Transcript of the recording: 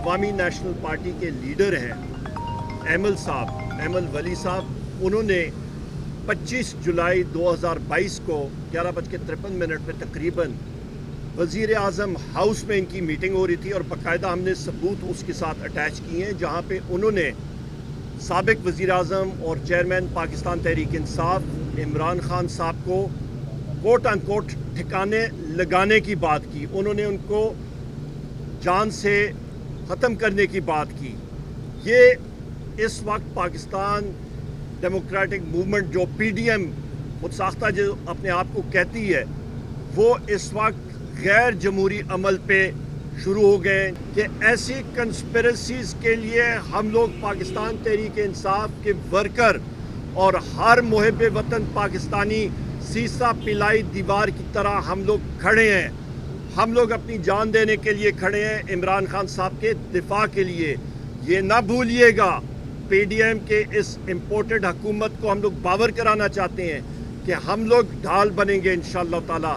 عوامی national party کے leader ہیں ایمل ولی صاحب، انہوں نے 25 جولائی 2022 کو 11:53 پہ تقریباً وزیر اعظم ہاؤس میں ان کی میٹنگ ہو رہی تھی، اور باقاعدہ ہم نے ثبوت اس کے ساتھ اٹیچ کیے ہیں، جہاں پہ انہوں نے سابق وزیر اعظم اور چیئرمین پاکستان تحریک انصاف عمران خان صاحب کو کوٹ ان کوٹ ٹھکانے لگانے کی بات کی، انہوں نے ان کو جان سے ختم کرنے کی بات کی۔ یہ اس وقت پاکستان ڈیموکریٹک موومنٹ جو پی ڈی ایم خود ساختہ جو اپنے آپ کو کہتی ہے، وہ اس وقت غیر جمہوری عمل پہ شروع ہو گئے کہ ایسی کنسپیرسیز کے لیے ہم لوگ پاکستان تحریک انصاف کے ورکر اور ہر محب وطن پاکستانی سیسا پلائی دیوار کی طرح ہم لوگ کھڑے ہیں۔ ہم لوگ اپنی جان دینے کے لیے کھڑے ہیں عمران خان صاحب کے دفاع کے لیے۔ یہ نہ بھولیے گا، پی ڈی ایم کے اس امپورٹڈ حکومت کو ہم لوگ باور کرانا چاہتے ہیں کہ ہم لوگ ڈھال بنیں گے انشاءاللہ تعالی۔